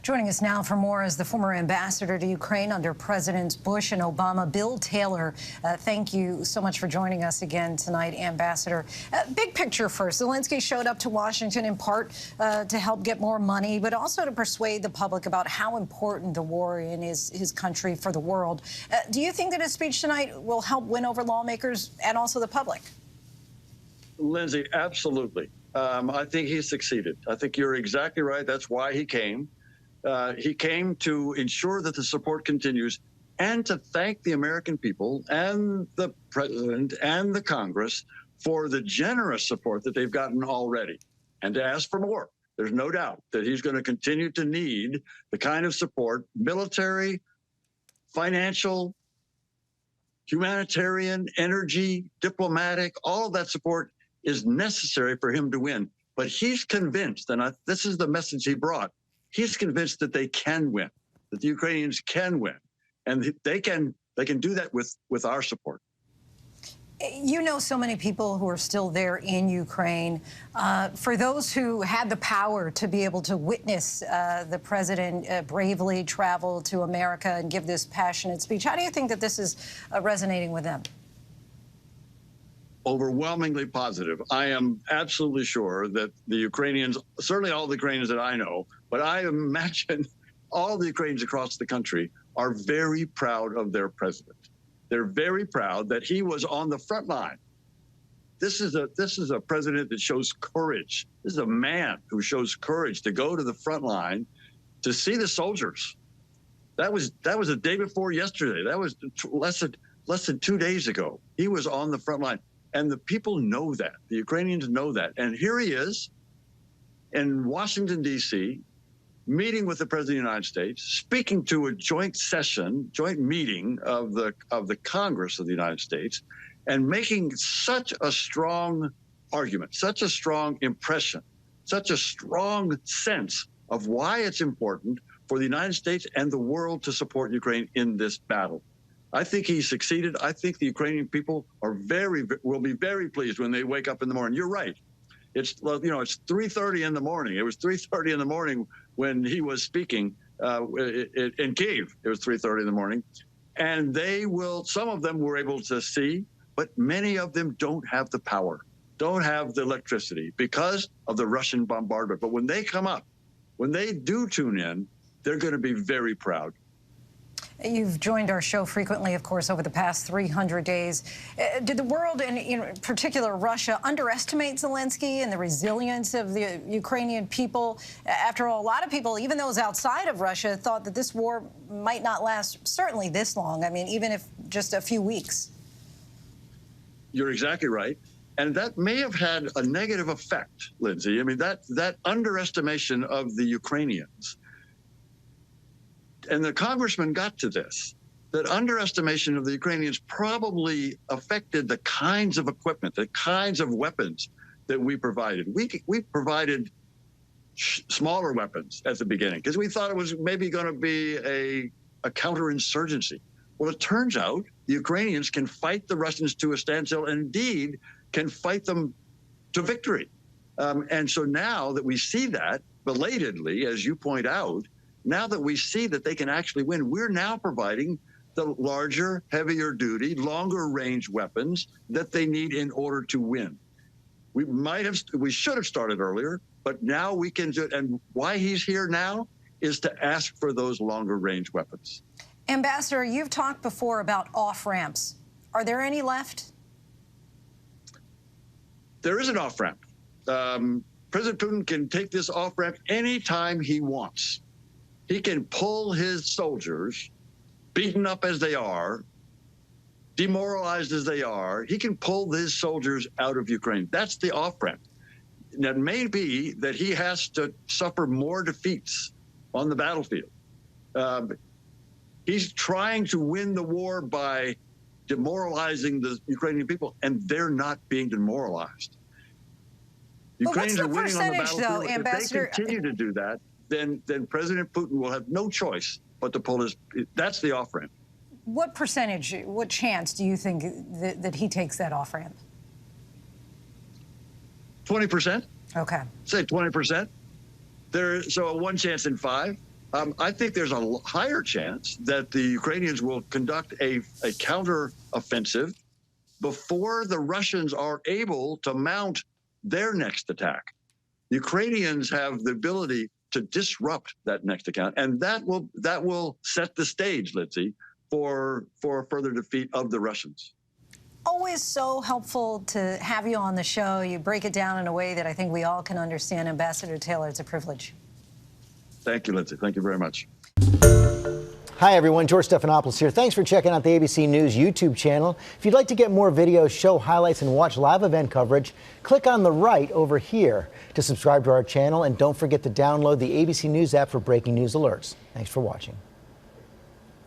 Joining us now for more is the former ambassador to Ukraine under Presidents Bush and Obama, Bill Taylor. Thank you so much for joining us again tonight, Ambassador. Big picture first. Zelenskyy showed up to Washington in part to help get more money, but also to persuade the public about how important the war in his country for the world. Do you think that his speech tonight will help win over lawmakers and also the public? Lindsay, absolutely. I think he succeeded. I think you're exactly right. That's why he came. He came to ensure that the support continues and to thank the American people and the president and the Congress for the generous support that they've gotten already and to ask for more. There's no doubt that he's going to continue to need the kind of support, military, financial, humanitarian, energy, diplomatic, all of that support is necessary for him to win. But he's convinced, and this is the message he brought, he's convinced that they can win, that the Ukrainians can win, and they can do that with our support. You know so many people who are still there in Ukraine. For those who had the power to be able to witness the president bravely travel to America and give this passionate speech, how do you think that this is resonating with them? Overwhelmingly positive. I am absolutely sure that the Ukrainians, certainly all the Ukrainians that I know, but I imagine all the Ukrainians across the country are very proud of their president. They're very proud that he was on the front line. This is a president that shows courage. This is a man who shows courage to go to the front line to see the soldiers. That was the day before yesterday. That was less than 2 days ago. He was on the front line. And the people know that. The Ukrainians know that. And here he is in Washington, D.C., meeting with the President of the United States, speaking to a joint meeting of the Congress of the United States, and making such a strong argument, such a strong impression, such a strong sense of why it's important for the United States and the world to support Ukraine in this battle. I think he succeeded. I think the Ukrainian people will be very pleased when they wake up in the morning. You're right. It's 3:30 in the morning. It was 3:30 in the morning when he was speaking in Kyiv. It was 3:30 in the morning, and some of them were able to see, but many of them don't have the power, don't have the electricity because of the Russian bombardment. But when they come up, when they do tune in, they're going to be very proud. You've joined our show frequently, of course, over the past 300 days. Did the world, and in particular Russia, underestimate Zelenskyy and the resilience of the Ukrainian people? After all, a lot of people, even those outside of Russia, thought that this war might not last certainly this long. I mean, even if just a few weeks. You're exactly right. And that may have had a negative effect, Lindsay. I mean, that underestimation of the Ukrainians. And the congressman got to this, that underestimation of the Ukrainians probably affected the kinds of equipment, the kinds of weapons that we provided. We provided smaller weapons at the beginning because we thought it was maybe going to be a counterinsurgency. Well, it turns out the Ukrainians can fight the Russians to a standstill and indeed can fight them to victory. And so now that we see that belatedly, as you point out, now that we see that they can actually win, we're now providing the larger, heavier duty, longer range weapons that they need in order to win. We should have started earlier, but now we can do it. And why he's here now is to ask for those longer range weapons. Ambassador, you've talked before about off-ramps. Are there any left? There is an off-ramp. President Putin can take this off-ramp anytime he wants. He can pull his soldiers, beaten up as they are, demoralized as they are, he can pull his soldiers out of Ukraine. That's the off-ramp. That may be that he has to suffer more defeats on the battlefield. He's trying to win the war by demoralizing the Ukrainian people, and they're not being demoralized. Ukrainians are winning on the battlefield. Though, Ambassador, if they continue to do that, then President Putin will have no choice but to pull his. That's the off ramp. What percentage, what chance do you think that he takes that off ramp? 20%. Okay. Say 20%. So a 1 chance in 5. I think there's a higher chance that the Ukrainians will conduct a counter-offensive before the Russians are able to mount their next attack. Ukrainians have the ability to disrupt that next attack, and that will set the stage, Lindsay, for further defeat of the Russians. Always so helpful to have you on the show. You break it down in a way that I think we all can understand. Ambassador Taylor, it's a privilege. Thank you, Lindsay. Thank you very much. Hi, everyone. George Stephanopoulos here. Thanks for checking out the ABC News YouTube channel. If you'd like to get more videos, show highlights, and watch live event coverage, click on the right over here to subscribe to our channel. And don't forget to download the ABC News app for breaking news alerts. Thanks for watching.